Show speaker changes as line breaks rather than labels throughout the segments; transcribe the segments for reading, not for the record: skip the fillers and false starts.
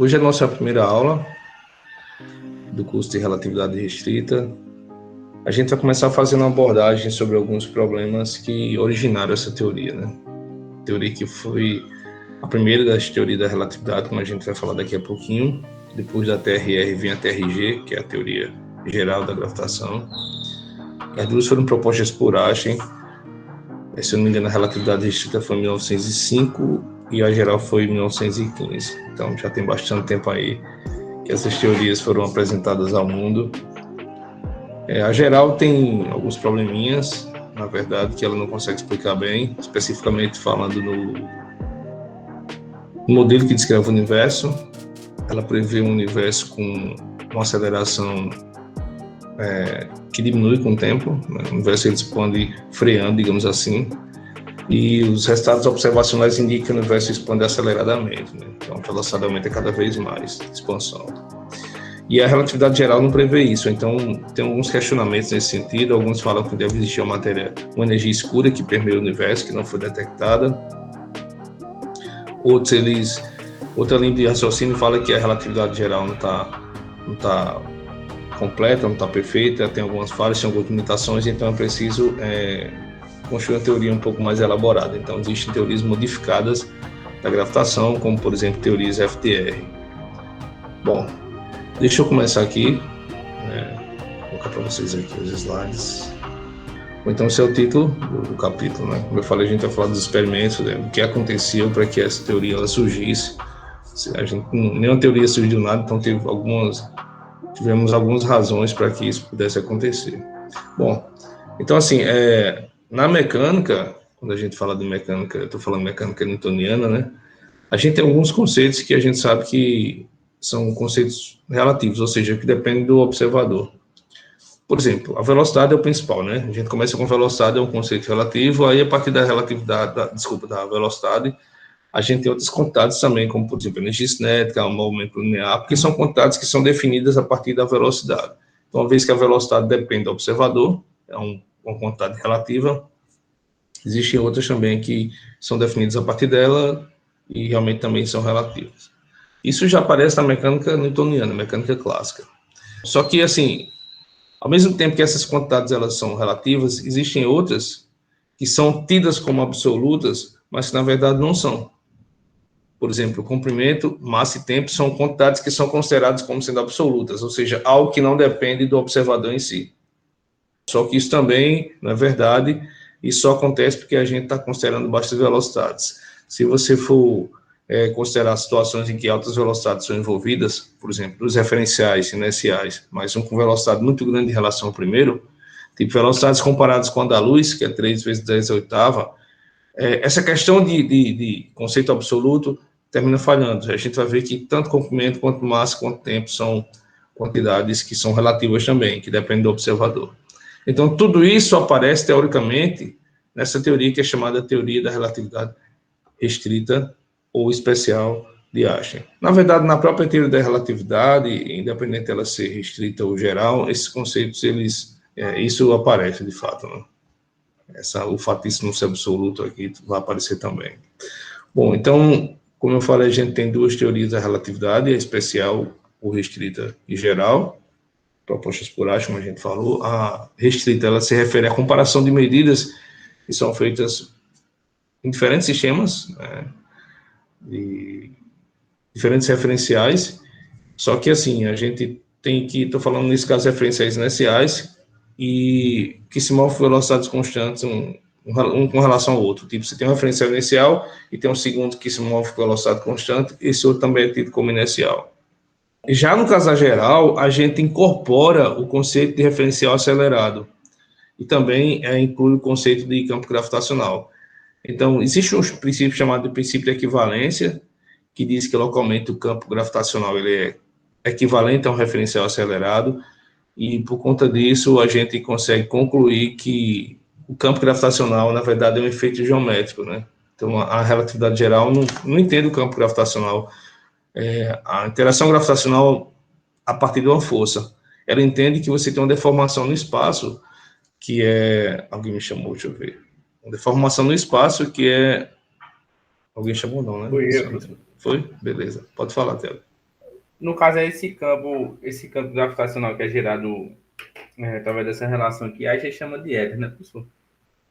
Hoje é a nossa primeira aula do curso de Relatividade Restrita. A gente vai começar fazendo uma abordagem sobre alguns problemas que originaram essa teoria, né? Teoria que foi a primeira das teorias da relatividade, como a gente vai falar daqui a pouquinho. Depois da TRR vem a TRG, que é a teoria geral da gravitação. As duas foram propostas por Einstein. Se eu não me engano, a relatividade restrita foi em 1905 e a geral foi em 1915. Então já tem bastante tempo aí que essas teorias foram apresentadas ao mundo. A geral tem alguns probleminhas, na verdade, que ela não consegue explicar bem, especificamente falando no modelo que descreve o universo. Ela prevê um universo com uma aceleração que diminui com o tempo, né? O universo ele expande freando, digamos assim, e os resultados observacionais indicam que o universo expande aceleradamente, né? Então a velocidade aumenta cada vez mais, expansão. E a relatividade geral não prevê isso, então tem alguns questionamentos nesse sentido. Alguns falam que deve existir uma energia escura que permeia o universo, que não foi detectada. Outra linha de raciocínio fala que a relatividade geral não está completa, não está perfeita, tem algumas falhas, tem algumas limitações, então é preciso construir uma teoria um pouco mais elaborada. Então existem teorias modificadas da gravitação, como por exemplo teorias FDR. Bom, deixa eu começar aqui, vou colocar para vocês aqui os slides. Então esse é o título do capítulo, né? Como eu falei, a gente vai falar dos experimentos, né? O que aconteceu para que essa teoria ela surgisse. Nenhuma teoria surgiu do nada, então tivemos algumas razões para que isso pudesse acontecer. Bom, então assim, na mecânica, quando a gente fala de mecânica, eu estou falando mecânica newtoniana, né? A gente tem alguns conceitos que a gente sabe que são conceitos relativos, ou seja, que dependem do observador. Por exemplo, a velocidade é o principal, né? A gente começa com velocidade, é um conceito relativo, aí a partir da relatividade, da velocidade, a gente tem outras quantidades também, como por exemplo, energia cinética, movimento linear, porque são quantidades que são definidas a partir da velocidade. Então, uma vez que a velocidade depende do observador, é uma quantidade relativa, existem outras também que são definidas a partir dela e realmente também são relativas. Isso já aparece na mecânica newtoniana, mecânica clássica. Só que, assim, ao mesmo tempo que essas quantidades elas são relativas, existem outras que são tidas como absolutas, mas que na verdade não são. Por exemplo, comprimento, massa e tempo são quantidades que são consideradas como sendo absolutas, ou seja, algo que não depende do observador em si. Só que isso também não é verdade, e só acontece porque a gente está considerando baixas velocidades. Se você for considerar situações em que altas velocidades são envolvidas, por exemplo, os referenciais inerciais, mas um com velocidade muito grande em relação ao primeiro, tipo velocidades comparadas com a da luz, que é 3 vezes 10 a oitava, essa questão de conceito absoluto termina falhando. A gente vai ver que tanto comprimento, quanto massa, quanto tempo são quantidades que são relativas também, que dependem do observador. Então, tudo isso aparece, teoricamente, nessa teoria que é chamada teoria da relatividade restrita ou especial de Einstein. Na verdade, na própria teoria da relatividade, independente dela ser restrita ou geral, esses conceitos, isso aparece de fato, né? O fato disso não ser absoluto aqui vai aparecer também. Bom, então, como eu falei, a gente tem duas teorias da relatividade, a especial ou restrita e geral, propostas por Einstein, como a gente falou. A restrita, ela se refere à comparação de medidas que são feitas em diferentes sistemas, né, de diferentes referenciais, só que assim, a gente tem que, estou falando nesse caso, referenciais inerciais, e que se movem com velocidades constantes, um com relação ao outro. Tipo, você tem um referencial inercial e tem um segundo que se move com velocidade constante, esse outro também é tido como inercial. Já no caso da geral, a gente incorpora o conceito de referencial acelerado e também inclui o conceito de campo gravitacional. Então, existe um princípio chamado de princípio de equivalência, que diz que localmente o campo gravitacional ele é equivalente a um referencial acelerado, e por conta disso a gente consegue concluir que o campo gravitacional, na verdade, é um efeito geométrico, né? Então, a relatividade geral não entende o campo gravitacional, a interação gravitacional a partir de uma força. Ela entende que você tem uma deformação no espaço, que é... Alguém me chamou, deixa eu ver. Uma deformação no espaço que é... Alguém chamou não, né?
Foi eu, professor.
Foi? Beleza. Pode falar, Théo.
No caso, é esse campo gravitacional que é gerado através dessa relação aqui, aí a gente chama de éter, né, professor?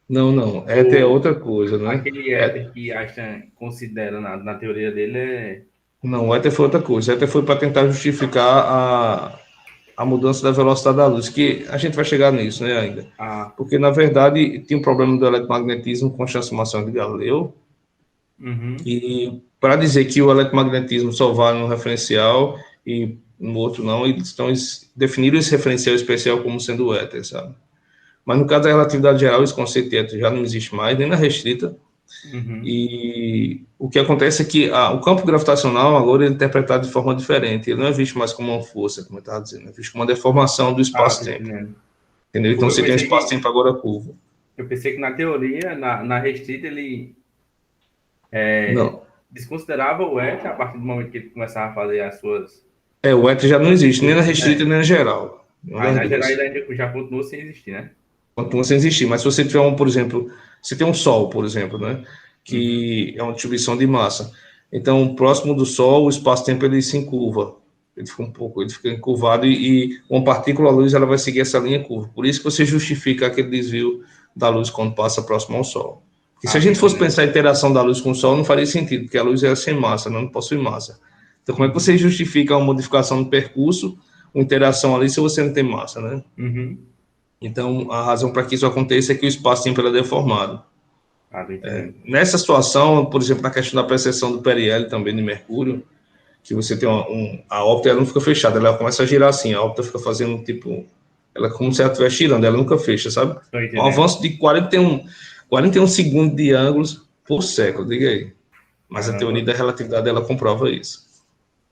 Não, não. Éter é
Ou
outra coisa, né?
aquele éter que Einstein considera na teoria dele é.
Não, o éter foi outra coisa. O éter foi para tentar justificar a mudança da velocidade da luz, que a gente vai chegar nisso, né, ainda.
A.
Porque, na verdade, tinha um problema do eletromagnetismo com as transformações de Galileu,
Uhum.
e para dizer que o eletromagnetismo só vale no referencial e no outro não, eles definiram esse referencial especial como sendo o éter, sabe? Mas no caso da relatividade geral, esse conceito de éter já não existe mais, nem na restrita.
Uhum.
E o que acontece é que o campo gravitacional agora ele é interpretado de forma diferente. Ele não é visto mais como uma força, como eu estava dizendo, é visto como uma deformação do
Ah, tô
espaço-tempo.
entendendo.
Entendeu? Então
Porque
você tem um espaço-tempo agora curvo.
eu pensei que na teoria, na restrita, ele
Não.
desconsiderava o éter a partir do momento que ele começava a fazer as suas.
O éter já não existe, nem na restrita,
É.
nem na geral. Uma
Aí
das
na geral
duas.
ele ainda já continuou sem existir, né?
Continua sem existir. Mas se você tiver por exemplo, você tem um Sol, por exemplo, né?
Uhum.
Que é uma distribuição de massa. Então, próximo do Sol, o espaço-tempo ele se encurva. Ele fica encurvado e uma partícula luz ela vai seguir essa linha curva. Por isso que você justifica aquele desvio da luz quando passa próximo ao Sol. Porque se a
Ah, tô
gente fosse
entendendo.
pensar em interação da luz com o Sol, não faria sentido, porque a luz é sem massa, não possui massa. Então, como é que
Uhum.
você justifica uma modificação do percurso, uma interação ali, se você não tem massa, né?
Uhum.
Então, a razão para que isso aconteça é que o espaço-tempo é deformado.
Ah, tô entendendo.
Nessa situação, por exemplo, na questão da precessão do periélio também de Mercúrio, que você tem a órbita ela não fica fechada, ela começa a girar assim, a órbita fica fazendo tipo, ela é como se ela estivesse girando, ela nunca fecha, sabe?
Tô
Um
entendendo.
avanço de 41 segundos de ângulos por século, diga aí. Mas a teoria
Caramba,
da relatividade ela comprova isso.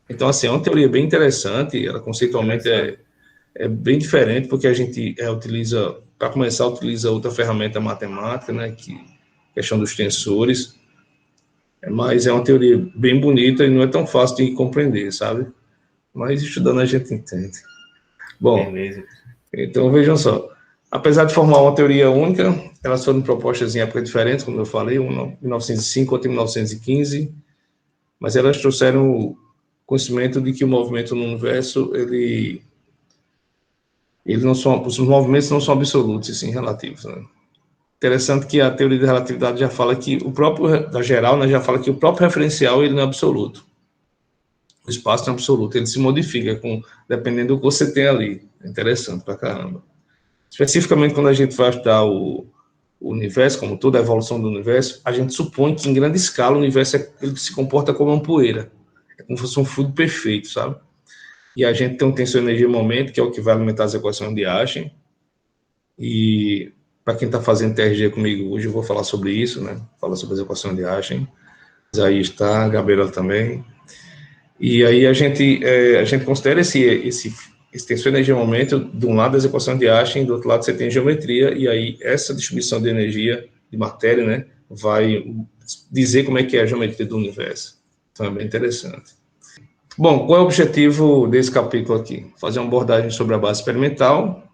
Então, assim, é uma teoria bem interessante, ela conceitualmente
interessante.
é bem diferente, porque a gente utiliza, para começar, utiliza outra ferramenta matemática, né, que questão dos tensores, mas é uma teoria bem bonita e não é tão fácil de compreender, sabe? Mas estudando a gente entende. Bom,
Beleza.
então vejam só. Apesar de formar uma teoria única, elas foram propostas em épocas diferentes, como eu falei, uma em 1905, outra em 1915, mas elas trouxeram o conhecimento de que o movimento no universo, ele não são, os movimentos não são absolutos, e sim relativos, né? Interessante que a teoria da relatividade já fala que o próprio, da geral, né, já fala que o próprio referencial ele não é absoluto. O espaço não é absoluto, ele se modifica dependendo do que você tem ali. É interessante pra caramba. Especificamente quando a gente vai estudar o universo, como toda a evolução do universo, a gente supõe que em grande escala o universo ele se comporta como uma poeira. É como se fosse um fluido perfeito, sabe? E a gente tem um tensor energia-momento, que é o que vai alimentar as equações de Einstein. E para quem está fazendo TRG comigo hoje, eu vou falar sobre isso, né? Falar sobre as equações de Einstein. Aí está, a Gabriela também. E aí a gente considera esse tensor energia-momento, de um lado as equações de Einstein, do outro lado você tem geometria, e aí essa distribuição de energia, de matéria, né, vai dizer como é que é a geometria do universo. Então é bem interessante. Bom, qual é o objetivo desse capítulo aqui? Fazer uma abordagem sobre a base experimental,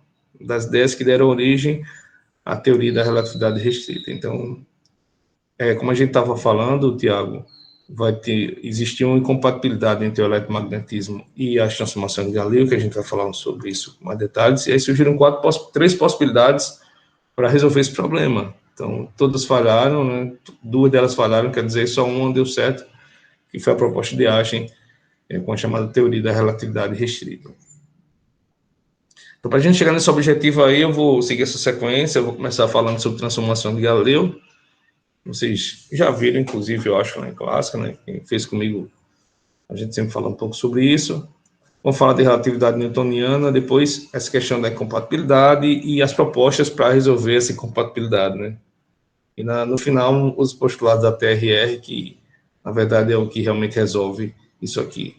das ideias que deram origem à teoria da relatividade restrita. Então, como a gente estava falando, Tiago, existir uma incompatibilidade entre o eletromagnetismo e as transformações de Galileu, que a gente vai falar sobre isso com mais detalhes, e aí surgiram três possibilidades para resolver esse problema. Então, todas falharam, né? Duas delas falharam, quer dizer, só uma deu certo, que foi a proposta de Einstein, com a chamada teoria da relatividade restrita. Então, para a gente chegar nesse objetivo aí, eu vou seguir essa sequência, eu vou começar falando sobre transformação de Galileu. Vocês já viram, inclusive, eu acho, na clássica, né? Quem fez comigo, a gente sempre fala um pouco sobre isso. Vamos falar de relatividade newtoniana, depois essa questão da incompatibilidade e as propostas para resolver essa incompatibilidade, né? E no final, os postulados da TRR, que na verdade é o que realmente resolve isso aqui.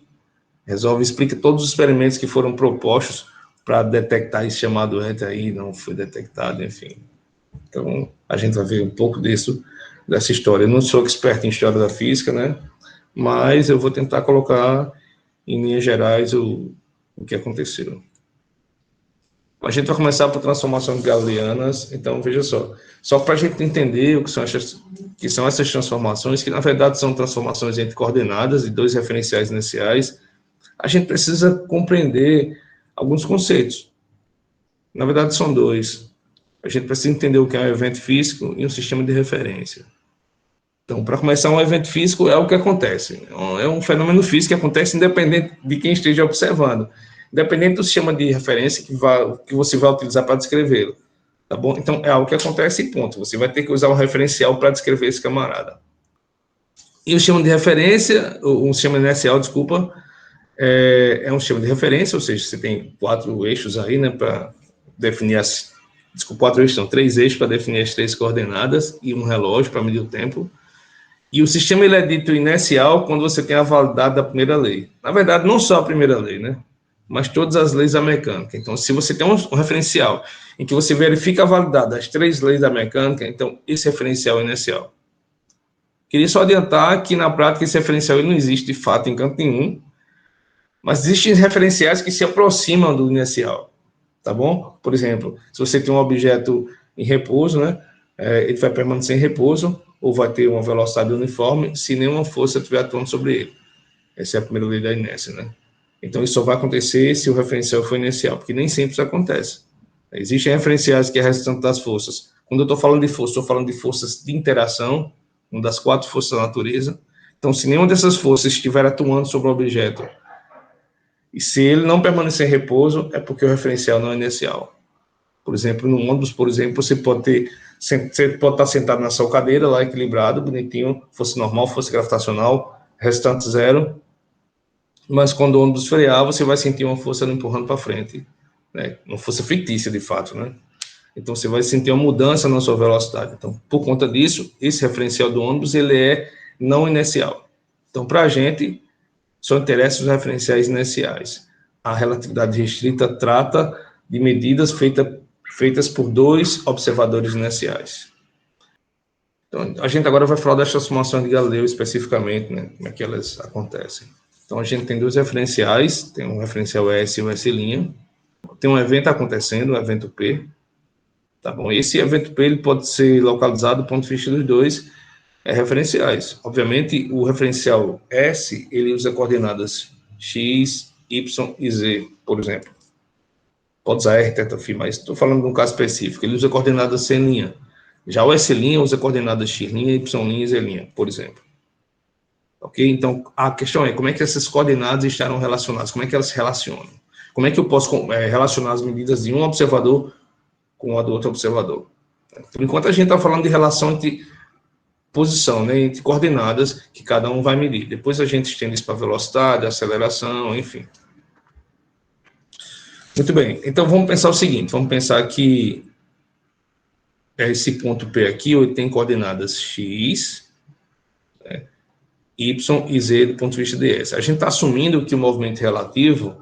Resolve, explica todos os experimentos que foram propostos para detectar esse chamado éter aí, não foi detectado, enfim. Então, a gente vai ver um pouco dessa história. Eu não sou expert em história da física, né? Mas eu vou tentar colocar em linhas gerais o que aconteceu. A gente vai começar por transformações galileanas, então veja só para a gente entender o que são essas transformações, que na verdade são transformações entre coordenadas e dois referenciais iniciais, a gente precisa compreender alguns conceitos. Na verdade, são dois. A gente precisa entender o que é um evento físico e um sistema de referência. Então, para começar, um evento físico é o que acontece. É um fenômeno físico que acontece independente de quem esteja observando, independente do sistema de referência que você vai utilizar para descrevê-lo. Tá bom? Então, é algo que acontece e ponto. Você vai ter que usar um referencial para descrever esse camarada. E o sistema de referência, um sistema inercial, desculpa, é um sistema de referência, ou seja, você tem 4 eixos aí, né, para definir desculpa, 4 eixos, não, 3 eixos para definir as 3 coordenadas e um relógio para medir o tempo. E o sistema ele é dito inercial quando você tem a validade da primeira lei. Na verdade, não só a primeira lei, né? Mas todas as leis da mecânica. Então, se você tem um referencial em que você verifica a validade das 3 leis da mecânica, então esse referencial é inercial. Queria só adiantar que, na prática, esse referencial ele não existe de fato em canto nenhum, mas existem referenciais que se aproximam do inercial, tá bom? Por exemplo, se você tem um objeto em repouso, né? Ele vai permanecer em repouso, ou vai ter uma velocidade uniforme se nenhuma força estiver atuando sobre ele. Essa é a primeira lei da inércia, né? Então, isso só vai acontecer se o referencial for inercial, porque nem sempre isso acontece. Existem referenciais que é resultante das forças. Quando eu estou falando de força, estou falando de forças de interação, uma das 4 forças da natureza. Então, se nenhuma dessas forças estiver atuando sobre o objeto, e se ele não permanecer em repouso, é porque o referencial não é inercial. Por exemplo, no ônibus, por exemplo, você pode estar sentado na sua cadeira, lá equilibrado, bonitinho, força normal, força gravitacional, restante zero, mas quando o ônibus frear, você vai sentir uma força empurrando para frente, né? Uma força fictícia, de fato, né? Então, você vai sentir uma mudança na sua velocidade. Então, por conta disso, esse referencial do ônibus, ele é não inercial. Então, para a gente, só interessam os referenciais inerciais. A relatividade restrita trata de medidas feitas por 2 observadores inerciais. Então, a gente agora vai falar das transformações de Galileu especificamente, né? Como é que elas acontecem. Então, a gente tem 2 referenciais, tem um referencial S e um S'. Tem um evento acontecendo, o evento P. Tá bom? Esse evento P ele pode ser localizado do ponto de vista dos 2 referenciais. Obviamente, o referencial S, ele usa coordenadas X, Y e Z, por exemplo. Pode usar R, θ, mas estou falando de um caso específico. Ele usa coordenadas C'. Já o S' usa coordenadas X', Y' e Z', por exemplo. Ok? Então, a questão é como é que essas coordenadas estarão relacionadas? Como é que elas se relacionam? Como é que eu posso relacionar as medidas de um observador com a do outro observador? Por enquanto, a gente está falando de relação entre posição, né, entre coordenadas que cada um vai medir. Depois a gente estende isso para velocidade, aceleração, enfim. Muito bem, então vamos pensar o seguinte, vamos pensar que esse ponto P aqui ele tem coordenadas X, né, Y e Z do ponto de vista de S. A gente está assumindo que o movimento relativo,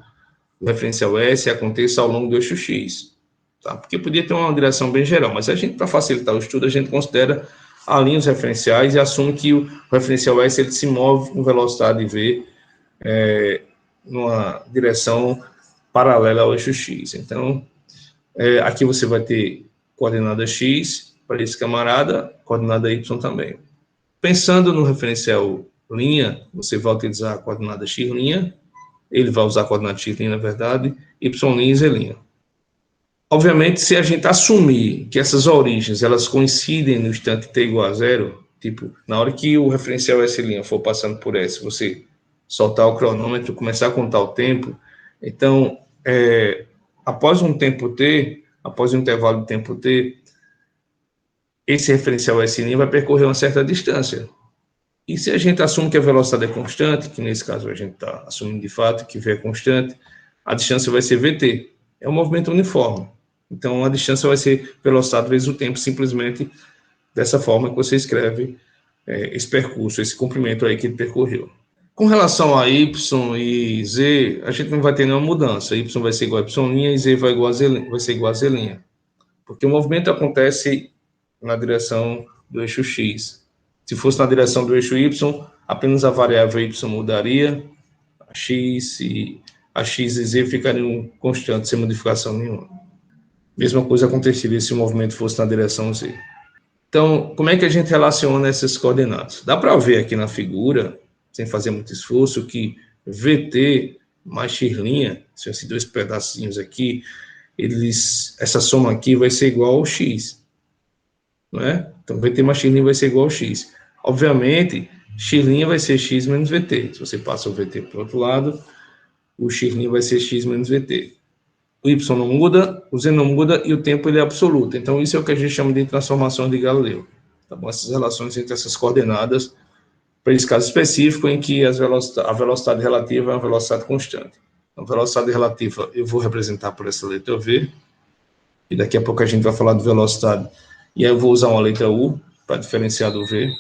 o referencial S, aconteça ao longo do eixo X, tá? Porque podia ter uma direção bem geral, mas a gente, para facilitar o estudo, a gente considera alinha os referenciais e assume que o referencial S ele se move com velocidade V numa direção paralela ao eixo X. Então, aqui você vai ter coordenada X para esse camarada, coordenada Y também. Pensando no referencial linha, você vai utilizar a coordenada X', ele vai usar a coordenada X', na verdade, Y' e Z'. Obviamente, se a gente assumir que essas origens elas coincidem no instante t igual a 0, tipo, na hora que o referencial S' for passando por S, você soltar o cronômetro, começar a contar o tempo, então, após um tempo t, após um intervalo de tempo t, esse referencial S' vai percorrer uma certa distância. E se a gente assume que a velocidade é constante, que nesse caso a gente está assumindo de fato que V é constante, a distância vai ser Vt. É um movimento uniforme. Então, a distância vai ser velocidade vezes o tempo, simplesmente dessa forma que você escreve esse percurso, esse comprimento aí que ele percorreu. Com relação a Y e Z, a gente não vai ter nenhuma mudança. Y vai ser igual a Y' e Z vai ser igual a Z'. Porque o movimento acontece na direção do eixo X. Se fosse na direção do eixo Y, apenas a variável Y mudaria, a X e Z ficariam constantes, sem modificação nenhuma. Mesma coisa aconteceria se o movimento fosse na direção Z. Então, como é que a gente relaciona essas coordenadas? Dá para ver aqui na figura, sem fazer muito esforço, que VT mais x', são esses dois pedacinhos aqui, essa soma aqui vai ser igual ao x, não é? Então, VT mais x' vai ser igual ao x. Obviamente, x' vai ser x menos VT. Se você passa o VT para o outro lado, o x' vai ser x menos VT. O y não muda, o z não muda e o tempo ele é absoluto. Então, isso é o que a gente chama de transformação de Galileu. Tá bom? Essas relações entre essas coordenadas, para esse caso específico, em que a velocidade relativa é uma velocidade constante. A velocidade relativa eu vou representar por essa letra V, e daqui a pouco a gente vai falar de velocidade, e aí eu vou usar uma letra U para diferenciar do V,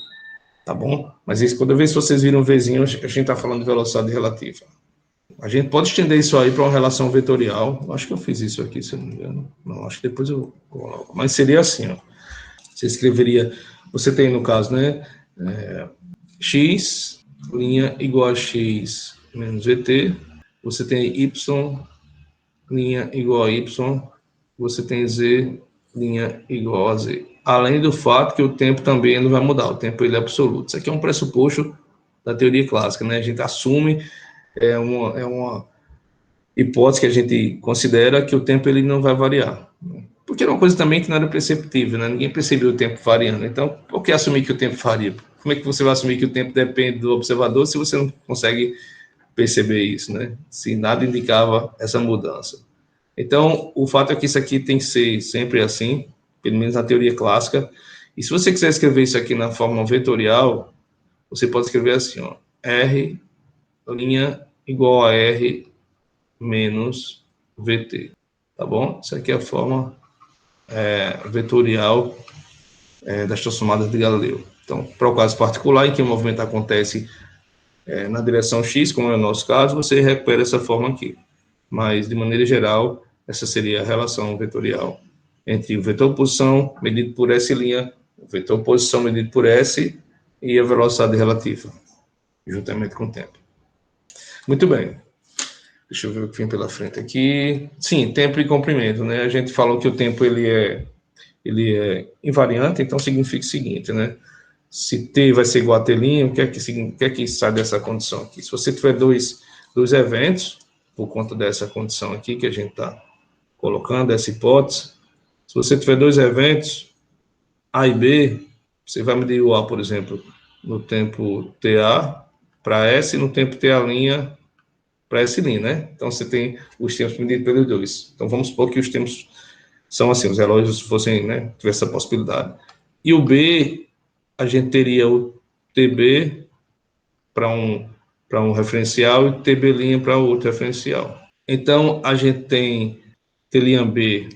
tá bom? Mas isso, toda vez que vocês viram um Vzinho, a gente está falando de velocidade relativa. A gente pode estender isso aí para uma relação vetorial. Acho que eu fiz isso aqui, se eu não me engano. Não, acho que depois eu coloco. Mas seria assim, ó. Você escreveria, você tem no caso, né, x' igual a x menos vt, você tem y' igual a y, você tem z' igual a z. Além do fato que o tempo também não vai mudar, o tempo ele é absoluto. Isso aqui é um pressuposto da teoria clássica, né? A gente assume, é uma hipótese que a gente considera que o tempo ele não vai variar. Porque é uma coisa também que não era perceptível, né? Ninguém percebeu o tempo variando. Então, por que assumir que o tempo varia? Como é que você vai assumir que o tempo depende do observador se você não consegue perceber isso, né? Se nada indicava essa mudança. Então, o fato é que isso aqui tem que ser sempre assim, pelo menos na teoria clássica. E se você quiser escrever isso aqui na forma vetorial, você pode escrever assim, ó, R' igual a R menos VT, tá bom? Isso aqui é a forma vetorial das transformadas de Galileu. Então, para o caso particular, em que o movimento acontece na direção x, como é o nosso caso, você recupera essa forma aqui. Mas, de maneira geral, essa seria a relação vetorial entre o vetor posição medido por S', o vetor posição medido por S e a velocidade relativa, juntamente com o tempo. Muito bem. Deixa eu ver o que vem pela frente aqui. Sim, tempo e comprimento, né? A gente falou que o tempo ele é invariante, então significa o seguinte, né? Se T vai ser igual a T', o que é que sai dessa condição aqui? Se você tiver dois eventos, por conta dessa condição aqui que a gente está colocando, essa hipótese, se você tiver dois eventos, A e B, você vai medir o A, por exemplo, no tempo TA para S e no tempo TA' para S', né? Então, você tem os tempos medidos pelos dois. Então, vamos supor que os tempos são assim, os relógios fossem, né, tivesse essa possibilidade. E o B, a gente teria o TB para um referencial e TB' para outro referencial. Então, a gente tem T'B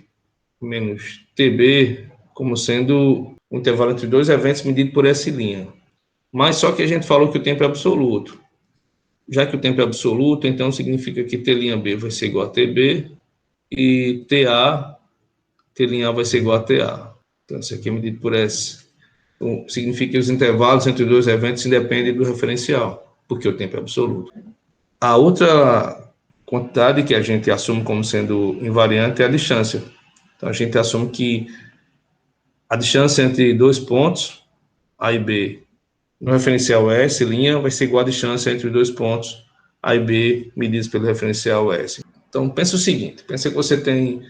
menos TB como sendo o intervalo entre dois eventos medido por S'. Mas só que a gente falou que o tempo é absoluto. Já que o tempo é absoluto, então significa que T'B vai ser igual a TB e T'A vai ser igual a TA. Então, isso aqui é medido por S. Então, significa que os intervalos entre dois eventos independem do referencial, porque o tempo é absoluto. A outra quantidade que a gente assume como sendo invariante é a distância. Então, a gente assume que a distância entre dois pontos, A e B, no referencial S', vai ser igual à distância entre dois pontos, A e B, medidos pelo referencial S. Então, pensa o seguinte, pensa que você tem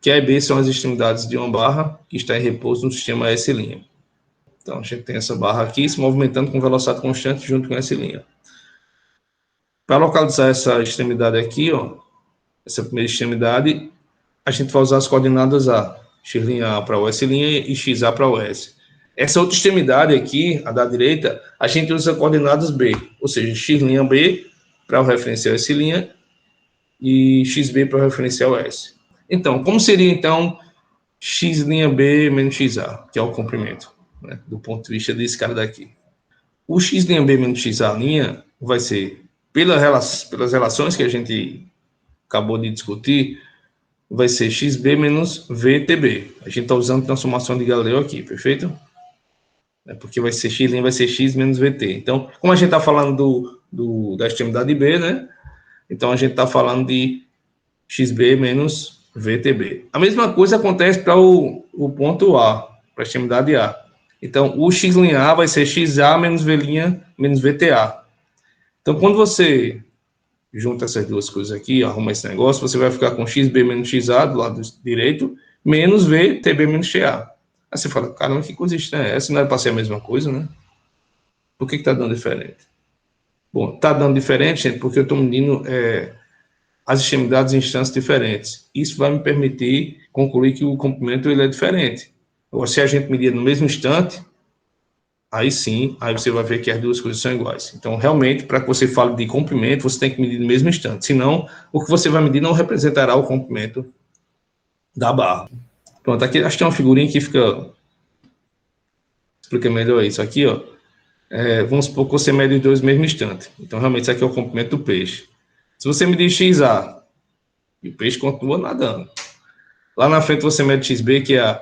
que A e B são as extremidades de uma barra que está em repouso no sistema S'. Então, a gente tem essa barra aqui se movimentando com velocidade constante junto com S'. Para localizar essa extremidade aqui, ó, essa primeira extremidade, a gente vai usar as coordenadas A, x'A para o S' e xA para o S. Essa outra extremidade aqui, a da direita, a gente usa coordenadas B, ou seja, x'B para o referencial S' e xB para o referencial S. Então, como seria, então, x'B menos xA, que é o comprimento, né, do ponto de vista desse cara daqui? O x'B menos xA' vai ser, pelas relações que a gente acabou de discutir, vai ser xB menos VTB. A gente está usando transformação de Galileu aqui, perfeito? Porque vai ser x' vai ser x menos VT. Então, como a gente está falando da extremidade B, né? Então, a gente está falando de xB menos VTB. A mesma coisa acontece para o ponto A, para a extremidade A. Então, o x'A vai ser xA menos V' menos VTA. Então, quando você junta essas duas coisas aqui, arruma esse negócio, você vai ficar com xb menos xa do lado direito, menos vtb menos ta. Aí você fala, caramba, que coisa estranha é essa? Não era para ser a mesma coisa, né? Por que está dando diferente? Bom, está dando diferente, gente, porque eu estou medindo as extremidades em instâncias diferentes. Isso vai me permitir concluir que o comprimento ele é diferente. Agora, se a gente medir no mesmo instante, aí sim, aí você vai ver que as duas coisas são iguais. Então, realmente, para que você fale de comprimento, você tem que medir no mesmo instante. Senão, o que você vai medir não representará o comprimento da barra. Pronto, aqui acho que tem uma figurinha que explica melhor isso. Aqui, ó, vamos supor que você mede os dois no mesmo instante. Então, realmente, isso aqui é o comprimento do peixe. Se você medir XA, e o peixe continua nadando. Lá na frente você mede XB, que é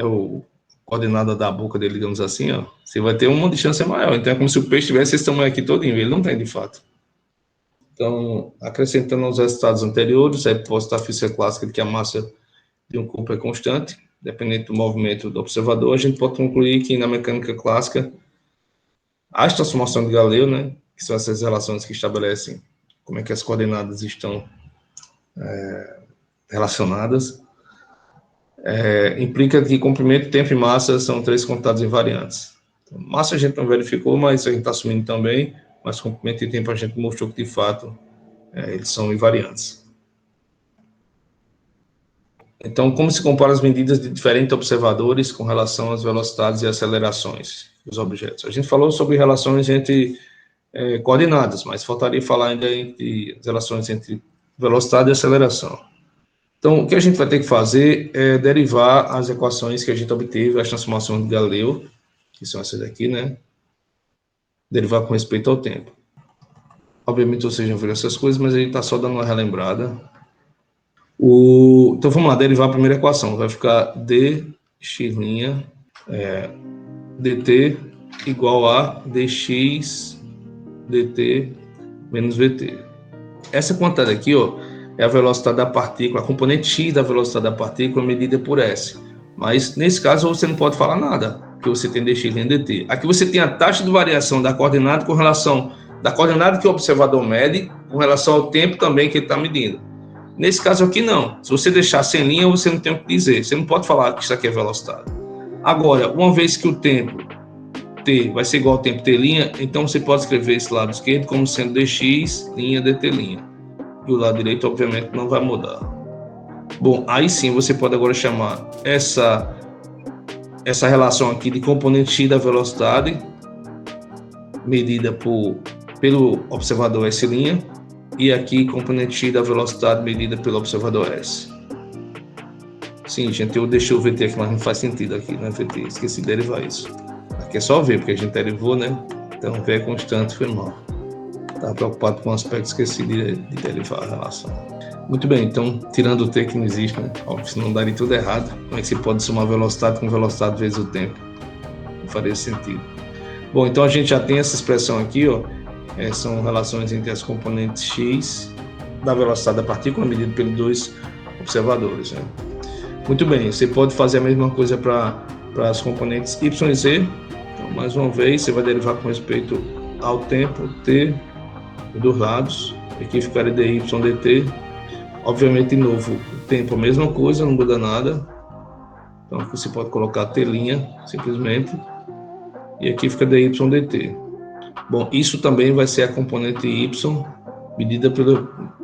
o coordenada da boca dele, digamos assim, ó. Você vai ter uma distância maior. Então é como se o peixe tivesse esse tamanho aqui todinho. Ele não tem, de fato. Então, acrescentando aos resultados anteriores, a hipótese da física clássica de que a massa de um corpo é constante, dependente do movimento do observador, a gente pode concluir que na mecânica clássica, as transformações de Galileu, né, que são essas relações que estabelecem como é que as coordenadas estão relacionadas, implica que comprimento, tempo e massa são três quantidades invariantes. Então, massa a gente não verificou, mas a gente está assumindo também, mas comprimento e tempo a gente mostrou que, de fato, eles são invariantes. Então, como se compara as medidas de diferentes observadores com relação às velocidades e acelerações dos objetos? A gente falou sobre relações entre coordenadas, mas faltaria falar ainda entre as relações entre velocidade e aceleração. Então, o que a gente vai ter que fazer é derivar as equações que a gente obteve, as transformações de Galileu, que são essas aqui, né? Derivar com respeito ao tempo. Obviamente, vocês já viram essas coisas, mas a gente está só dando uma relembrada. Então, vamos lá, derivar a primeira equação. Vai ficar dx' dt igual a dx dt menos vt. Essa quantidade aqui, ó, é a velocidade da partícula, a componente x da velocidade da partícula medida por s. Mas, nesse caso, você não pode falar nada, porque você tem dx dt. Aqui você tem a taxa de variação da coordenada com relação da coordenada que o observador mede com relação ao tempo também que ele está medindo. Nesse caso aqui, não. Se você deixar sem linha, você não tem o que dizer. Você não pode falar que isso aqui é velocidade. Agora, uma vez que o tempo t vai ser igual ao tempo t', então você pode escrever esse lado esquerdo como sendo dx' dt'. E o lado direito, obviamente, não vai mudar. Bom, aí sim você pode agora chamar essa relação aqui de componente x da velocidade, medida pelo observador S', e aqui componente x da velocidade medida pelo observador S. Sim, gente, eu deixei o VT aqui, mas não faz sentido aqui, né, VT? Esqueci de derivar isso. Aqui é só V, porque a gente derivou, né? Então, V é constante, foi mal. Estava preocupado com o aspecto, esqueci de derivar a relação. Muito bem, então, tirando o T que não existe, né? Óbvio, senão daria tudo errado. Como é que você pode somar velocidade com velocidade vezes o tempo? Não faria sentido. Bom, então a gente já tem essa expressão aqui, ó. São relações entre as componentes x da velocidade da partícula medida pelos dois observadores, né? Muito bem, você pode fazer a mesma coisa para as componentes y e z. Então, mais uma vez, você vai derivar com respeito ao tempo t dos lados. Aqui ficaria dy dt. Obviamente, de novo, o tempo a mesma coisa, não muda nada. Então, aqui você pode colocar t', simplesmente. E aqui fica dy dt. Bom, isso também vai ser a componente y medida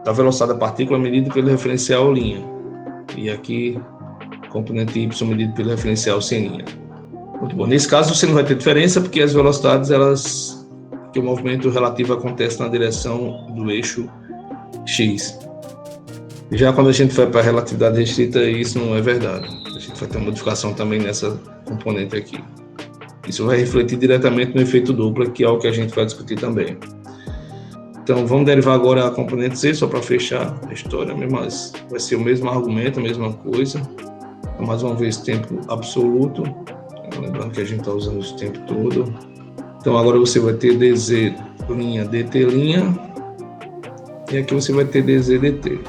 da velocidade da partícula medida pelo referencial linha. E aqui, componente y medido pelo referencial sem linha. Muito bom. Nesse caso, você não vai ter diferença, porque as velocidades, que o movimento relativo acontece na direção do eixo x. Já quando a gente vai para a relatividade restrita, isso não é verdade. A gente vai ter uma modificação também nessa componente aqui. Isso vai refletir diretamente no efeito Doppler, que é o que a gente vai discutir também. Então, vamos derivar agora a componente C, só para fechar a história, mas vai ser o mesmo argumento, a mesma coisa. Então, mais uma vez, tempo absoluto. Lembrando que a gente está usando o tempo todo. Então, agora você vai ter dz' dt'. E aqui você vai ter dz dt.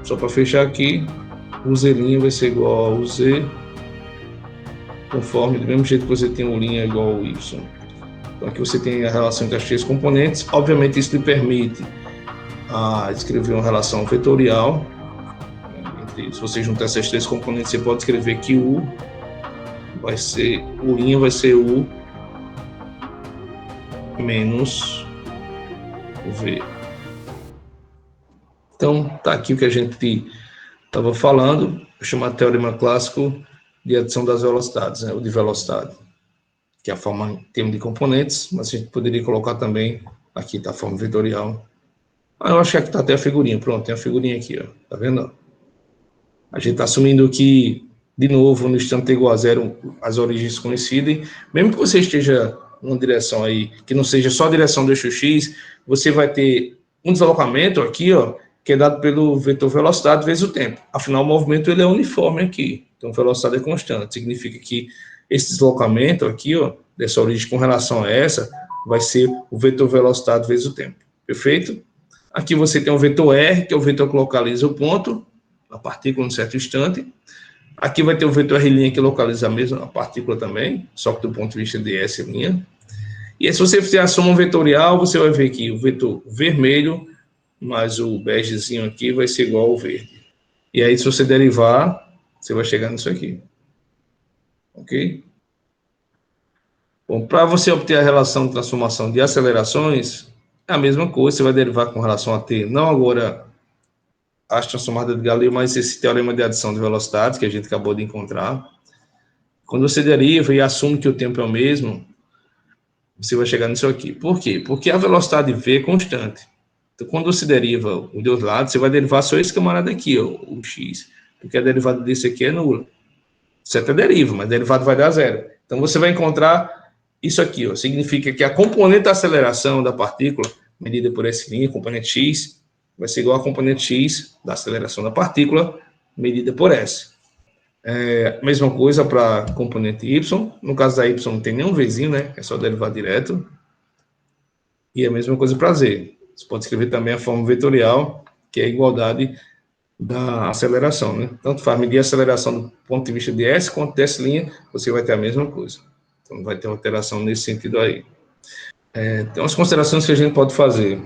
Só para fechar aqui, o z' vai ser igual ao z, conforme, do mesmo jeito que você tem o linha igual ao y. Então aqui você tem a relação entre as três componentes. Obviamente isso lhe permite a escrever uma relação vetorial. Se você juntar essas três componentes, você pode escrever que U vai ser U menos V. Então, tá aqui o que a gente estava falando, chamado teorema clássico de adição das velocidades, né, ou de velocidade, que é a forma em termos de componentes, mas a gente poderia colocar também, aqui está a forma vetorial. Eu acho que aqui está até a figurinha, pronto, tem a figurinha aqui, ó, tá vendo? A gente está assumindo que, de novo, no instante t igual a zero, as origens coincidem, mesmo que você esteja numa direção aí, que não seja só a direção do eixo x, você vai ter um deslocamento aqui, ó, que é dado pelo vetor velocidade vezes o tempo. Afinal, o movimento ele é uniforme aqui, então velocidade é constante. Significa que esse deslocamento aqui, ó, dessa origem com relação a essa, vai ser o vetor velocidade vezes o tempo. Perfeito? Aqui você tem o vetor R, que é o vetor que localiza o ponto, a partícula em certo instante. Aqui vai ter o vetor R' que localiza a mesma partícula também, só que do ponto de vista de S'. E aí, se você fizer a soma vetorial, você vai ver que o vetor vermelho mais o begezinho aqui vai ser igual ao verde. E aí, se você derivar, você vai chegar nisso aqui. Ok? Bom, para você obter a relação de transformação de acelerações, é a mesma coisa, você vai derivar com relação a t, não agora as transformadas de Galileu, mas esse teorema de adição de velocidades que a gente acabou de encontrar. Quando você deriva e assume que o tempo é o mesmo, você vai chegar nisso aqui. Por quê? Porque a velocidade v é constante. Então, quando você deriva os dois lados, você vai derivar só esse camarada aqui, ó, o x, porque a derivada desse aqui é nula. Você até deriva, mas a derivada vai dar zero. Então, você vai encontrar isso aqui, ó, significa que a componente da aceleração da partícula, medida por essa linha, componente x, vai ser igual a componente x da aceleração da partícula, medida por s. Mesma coisa para a componente y. No caso da y não tem nenhum vzinho, né? É só derivar direto. E a mesma coisa para z. Você pode escrever também a forma vetorial, que é a igualdade da aceleração, né? Tanto faz medir a aceleração do ponto de vista de s quanto de s', você vai ter a mesma coisa. Então, não vai ter alteração nesse sentido aí. Tem umas considerações que a gente pode fazer.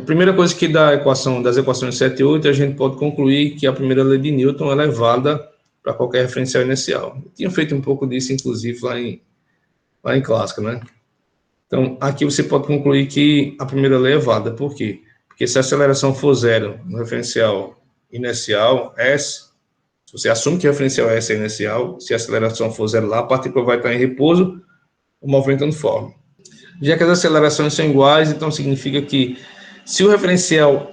Primeira coisa que das equações 7 e 8, a gente pode concluir que a primeira lei de Newton ela é válida para qualquer referencial inercial. Eu tinha feito um pouco disso, inclusive, lá em clássica, né? Então, aqui você pode concluir que a primeira lei é válida. Por quê? Porque se a aceleração for zero no referencial inercial S, se você assume que o referencial S é inercial, se a aceleração for zero lá, a partícula vai estar em repouso, o movimento uniforme. Já que as acelerações são iguais, então significa que se o referencial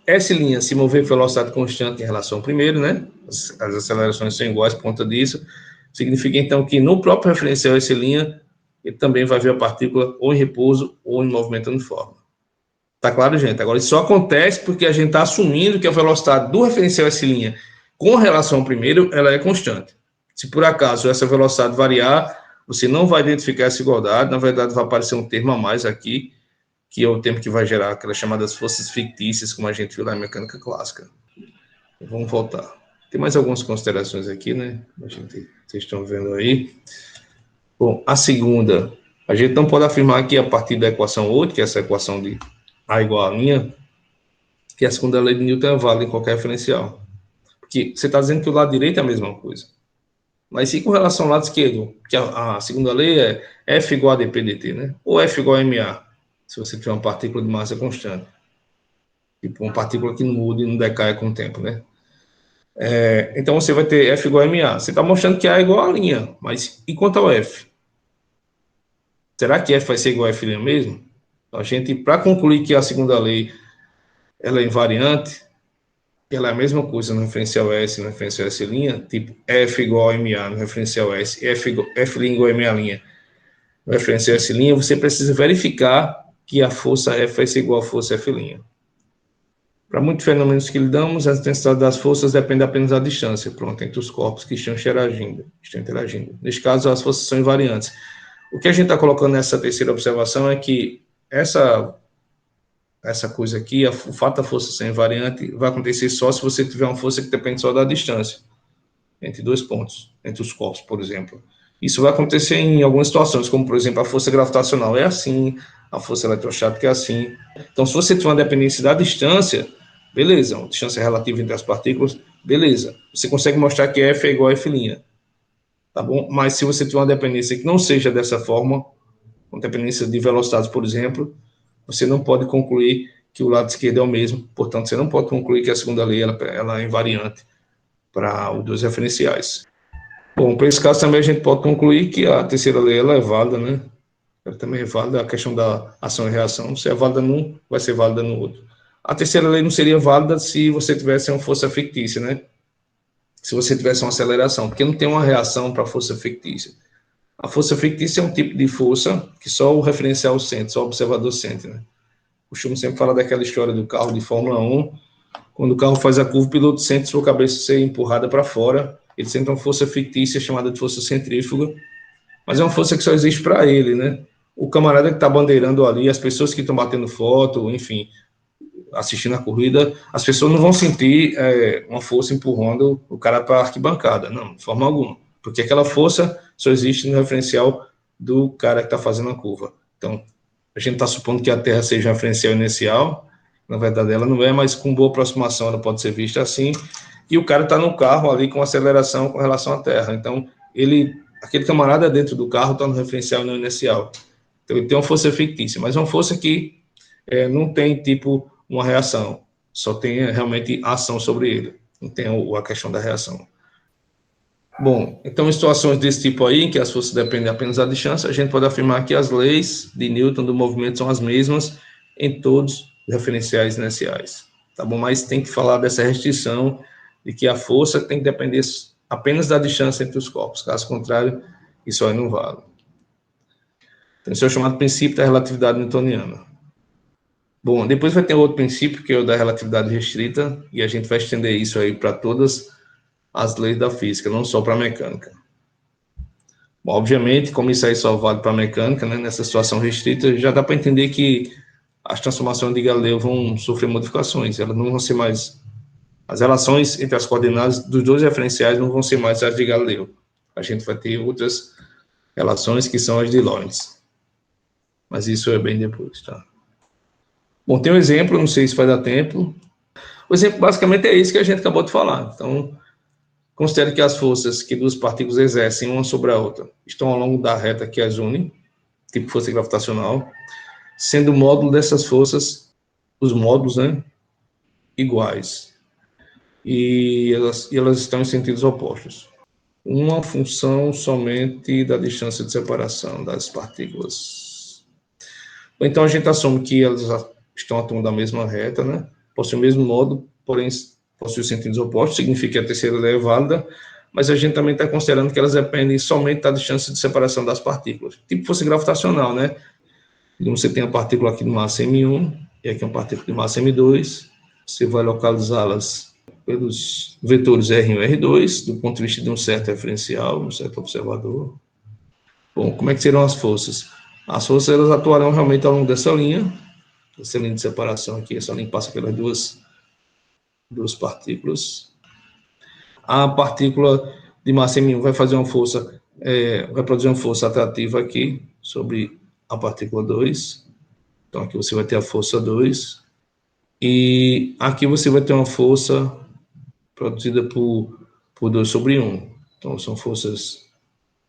S' se mover com velocidade constante em relação ao primeiro, né? As acelerações são iguais por conta disso. Significa, então, que no próprio referencial S', ele também vai ver a partícula ou em repouso ou em movimento uniforme. Tá claro, gente? Agora, isso só acontece porque a gente está assumindo que a velocidade do referencial S' com relação ao primeiro, ela é constante. Se por acaso essa velocidade variar, você não vai identificar essa igualdade, na verdade vai aparecer um termo a mais aqui, que é o tempo que vai gerar aquelas chamadas forças fictícias, como a gente viu lá em mecânica clássica. Vamos voltar. Tem mais algumas considerações aqui, né? Vocês estão vendo aí. Bom, a segunda, a gente não pode afirmar que a partir da equação 8, que é essa equação de A igual a minha, que a segunda lei de Newton é válida em qualquer referencial. Porque você está dizendo que o lado direito é a mesma coisa. Mas e com relação ao lado esquerdo? Que a segunda lei é F igual a dp dt, né? Ou F igual a ma, se você tiver uma partícula de massa constante. Tipo, uma partícula que não muda e não decai com o tempo, né? Então, você vai ter F igual a ma. Você está mostrando que A é igual a linha, mas e quanto ao F? Será que F vai ser igual a F' mesmo? Então, a gente, para concluir que a segunda lei ela é invariante, ela é a mesma coisa no referencial S e no referencial S', tipo F igual a MA no referencial S, F' igual a MA' no referencial S', você precisa verificar que a força F vai ser igual a força F'. Para muitos fenômenos que lidamos, a intensidade das forças depende apenas da distância, pronto, entre os corpos que estão interagindo. Neste caso, as forças são invariantes. O que a gente está colocando nessa terceira observação é que essa coisa aqui, o fato da força ser invariante, vai acontecer só se você tiver uma força que depende só da distância, entre dois pontos, entre os corpos, por exemplo. Isso vai acontecer em algumas situações, como, por exemplo, a força gravitacional é assim, a força eletrostática é assim. Então, se você tiver uma dependência da distância, beleza, uma distância relativa entre as partículas, beleza. Você consegue mostrar que F é igual a F', tá bom? Mas se você tiver uma dependência que não seja dessa forma, uma dependência de velocidades, por exemplo, você não pode concluir que o lado esquerdo é o mesmo, portanto, você não pode concluir que a segunda lei ela é invariante para os dois referenciais. Bom, para esse caso também a gente pode concluir que a terceira lei ela é válida, né? Ela também é válida, a questão da ação e reação. Se é válida num, vai ser válida no outro. A terceira lei não seria válida se você tivesse uma força fictícia, né? Se você tivesse uma aceleração, porque não tem uma reação para a força fictícia. A força fictícia é um tipo de força que só o referencial sente, só o observador sente, né? Costumo sempre falar daquela história do carro de Fórmula 1. Quando o carro faz a curva, o piloto sente sua cabeça ser empurrada para fora. Ele sente uma força fictícia chamada de força centrífuga, mas é uma força que só existe para ele, né? O camarada que está bandeirando ali, as pessoas que estão batendo foto, enfim, assistindo a corrida, as pessoas não vão sentir uma força empurrando o cara para a arquibancada, não, de forma alguma, porque aquela força só existe no referencial do cara que está fazendo a curva. Então, a gente está supondo que a Terra seja um referencial inicial, na verdade ela não é, mas com boa aproximação ela pode ser vista assim, e o cara está no carro ali com aceleração com relação à Terra, então aquele camarada dentro do carro está no referencial e no inicial. Então ele tem uma força fictícia, mas uma força que não tem tipo uma reação, só tem realmente ação sobre ele, não tem a questão da reação. Bom, então em situações desse tipo aí, em que as forças dependem apenas da distância, a gente pode afirmar que as leis de Newton do movimento são as mesmas em todos os referenciais inerciais, tá bom? Mas tem que falar dessa restrição de que a força tem que depender apenas da distância entre os corpos, caso contrário, isso aí não vale. Então, isso é o chamado princípio da relatividade newtoniana. Bom, depois vai ter outro princípio, que é o da relatividade restrita, e a gente vai estender isso aí para todas as leis da física, não só para a mecânica. Bom, obviamente, como isso aí só vale para a mecânica, né, nessa situação restrita, já dá para entender que as transformações de Galileu vão sofrer modificações, elas não vão ser mais... As relações entre as coordenadas dos dois referenciais não vão ser mais as de Galileu. A gente vai ter outras relações que são as de Lorentz. Mas isso é bem depois, tá? Bom, tem um exemplo, não sei se vai dar tempo. O exemplo basicamente é isso que a gente acabou de falar. Então, considere que as forças que duas partículas exercem uma sobre a outra estão ao longo da reta que as une, tipo força gravitacional, sendo o módulo dessas forças, os módulos, né, iguais. E elas estão em sentidos opostos. Uma função somente da distância de separação das partículas. Então, a gente assume que elas estão atuando da mesma reta, né? Possuem o mesmo módulo, porém possuem sentidos opostos, significa que a terceira lei é válida, mas a gente também está considerando que elas dependem somente da distância de separação das partículas. Tipo força gravitacional, né? Então, você tem a partícula aqui de massa M1 e aqui uma partícula de massa M2, você vai localizá-las pelos vetores R1 e R2, do ponto de vista de um certo referencial, um certo observador. Bom, como é que serão as forças? As forças elas atuarão realmente ao longo dessa linha de separação aqui, essa linha passa pelas duas partículas. A partícula de massa M1 vai fazer uma força, vai produzir uma força atrativa aqui sobre a partícula 2. Então aqui você vai ter a força 2. E aqui você vai ter uma força produzida por 2 sobre 1. Então são forças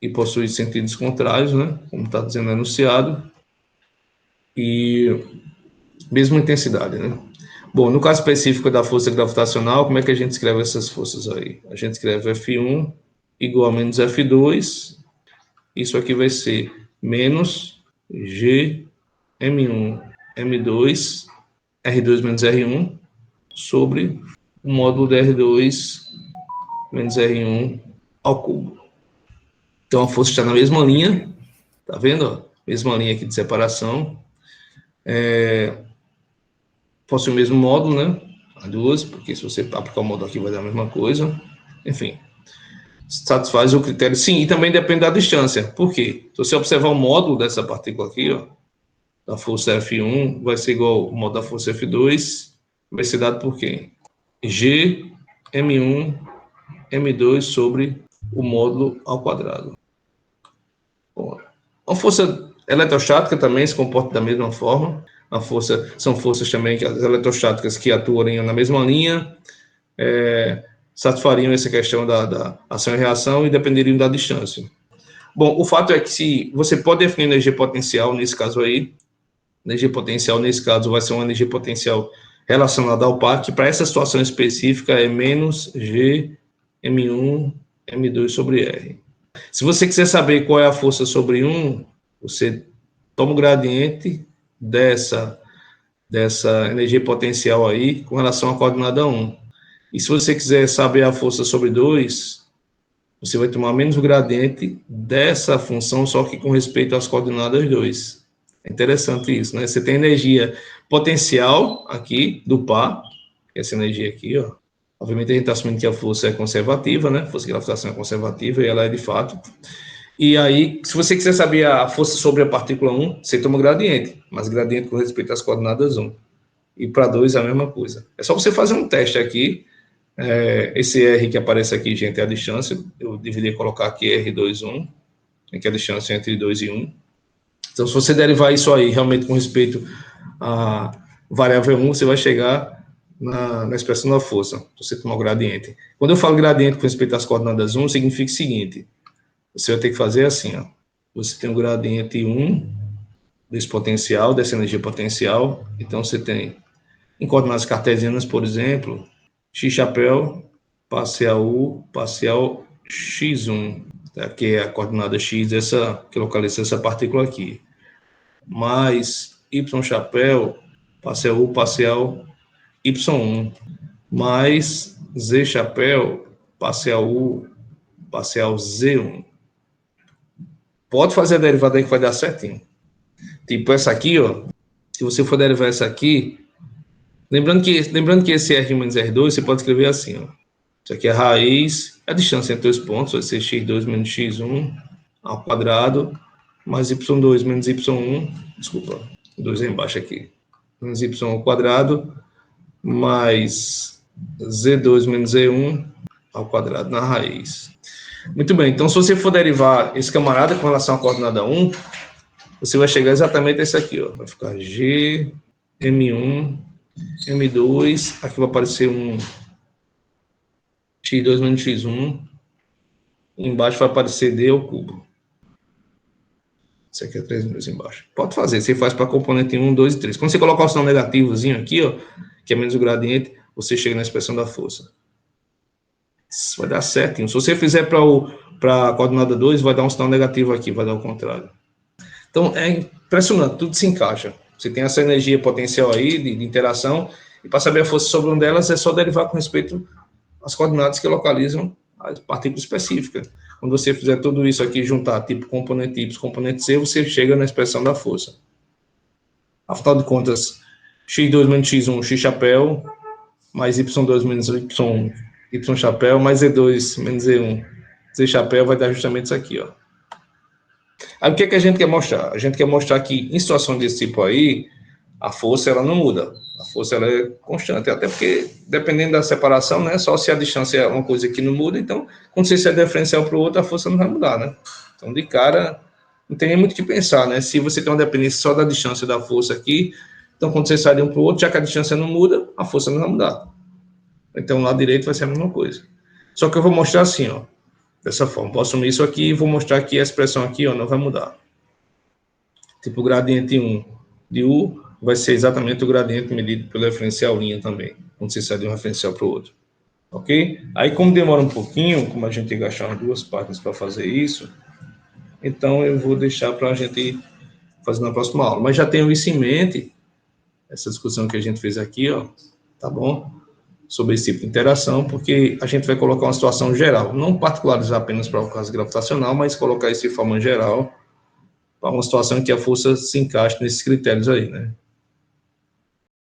que possuem sentidos contrários, né? Como está dizendo no enunciado. E mesma intensidade, né? Bom, no caso específico da força gravitacional, como é que a gente escreve essas forças aí? A gente escreve F1 igual a menos F2. Isso aqui vai ser menos G M1 M2 R2 menos R1 sobre o módulo de R2 menos R1 ao cubo. Então a força está na mesma linha, tá vendo? Mesma linha aqui de separação. Possui o mesmo módulo, né? As duas, porque se você aplicar o módulo aqui vai dar a mesma coisa. Enfim, satisfaz o critério. Sim, e também depende da distância. Por quê? Se você observar o módulo dessa partícula aqui, ó, da força F1, vai ser igual ao módulo da força F2, vai ser dado por quem? G, M1, M2 sobre o módulo ao quadrado. Bom, a força eletrostática também se comporta da mesma forma. São forças também, as eletrostáticas, que atuariam na mesma linha, satisfariam essa questão da ação e reação e dependeriam da distância. Bom, o fato é que se você pode definir energia potencial, nesse caso aí, energia potencial, nesse caso, vai ser uma energia potencial relacionada ao par, que para essa situação específica é menos G M1 M2 sobre R. Se você quiser saber qual é a força sobre 1, você toma o gradiente dessa energia potencial aí com relação à coordenada 1. E se você quiser saber a força sobre 2, você vai tomar menos o gradiente dessa função, só que com respeito às coordenadas 2. É interessante isso, né? Você tem energia potencial aqui do par, essa energia aqui, ó. Obviamente a gente está assumindo que a força é conservativa, né? A força de gravitação é conservativa e ela é de fato. E aí, se você quiser saber a força sobre a partícula 1, você toma o gradiente, mas gradiente com respeito às coordenadas 1. E para 2 é a mesma coisa. É só você fazer um teste aqui. Esse R que aparece aqui, gente, é a distância. Eu deveria colocar aqui R2, 1, que é a distância entre 2 e 1. Então, se você derivar isso aí realmente com respeito à variável 1, você vai chegar na expressão da força, você tomar o gradiente. Quando eu falo gradiente com respeito às coordenadas 1, significa o seguinte: você vai ter que fazer assim, ó. Você tem o gradiente 1 desse potencial, dessa energia potencial. Então, você tem, em coordenadas cartesianas, por exemplo, x chapéu, parcial U, parcial x1, tá? Que é a coordenada x que localiza essa partícula aqui, mais y chapéu, parcial U, parcial y1, mais z chapéu, parcial U, parcial z1. Pode fazer a derivada aí que vai dar certinho. Tipo essa aqui, ó. Se você for derivar essa aqui, lembrando que esse R menos R2, você pode escrever assim, ó. Isso aqui é a raiz, a distância entre os pontos vai ser x2 menos x1 ao quadrado, mais y2 menos y1, desculpa, 2 é embaixo aqui, menos y ao quadrado, mais z2 menos z1 ao quadrado na raiz. Muito bem, então se você for derivar esse camarada com relação à coordenada 1, você vai chegar exatamente a esse aqui, ó. Vai ficar G, M1, M2, aqui vai aparecer um x2 menos x1, embaixo vai aparecer D ao cubo. Isso aqui é 3 menos embaixo. Pode fazer, você faz para componente 1, 2 e 3. Quando você colocar o sinal negativozinho aqui, ó, que é menos o gradiente, você chega na expressão da força. Isso vai dar certinho. Se você fizer para a coordenada 2, vai dar um sinal negativo aqui, vai dar o contrário. Então, é impressionante, tudo se encaixa. Você tem essa energia potencial aí de interação, e para saber a força sobre uma delas, é só derivar com respeito às coordenadas que localizam a partícula específica. Quando você fizer tudo isso aqui, juntar tipo componente Y, componente C, você chega na expressão da força. Afinal de contas, x2 menos x1, x chapéu, mais y2 menos y1, y chapéu, mais z2 menos z1, z chapéu, vai dar justamente isso aqui, ó. Aí o que é que a gente quer mostrar? A gente quer mostrar que em situação desse tipo aí, a força ela não muda. A força ela é constante, até porque dependendo da separação, né, só se a distância é uma coisa que não muda, então quando você se é diferencial para o outro, a força não vai mudar, né? Então de cara, não tem nem muito o que pensar, né? Se você tem uma dependência só da distância da força aqui, então quando você sai de um para o outro, já que a distância não muda, a força não vai mudar. Então, o lado direito vai ser a mesma coisa. Só que eu vou mostrar assim, ó. Dessa forma. Vou assumir isso aqui e vou mostrar que a expressão aqui, ó, não vai mudar. Tipo, o gradiente 1 de U vai ser exatamente o gradiente medido pelo referencial linha também. Quando você sai de um referencial para o outro. Ok? Aí, como demora um pouquinho, como a gente tem que gastar duas páginas para fazer isso, então eu vou deixar para a gente fazer na próxima aula. Mas já tenho isso em mente, essa discussão que a gente fez aqui, ó. Tá bom? Sobre esse tipo de interação, porque a gente vai colocar uma situação geral, não particularizar apenas para o caso gravitacional, mas colocar isso de forma geral para uma situação em que a força se encaixe nesses critérios aí, né?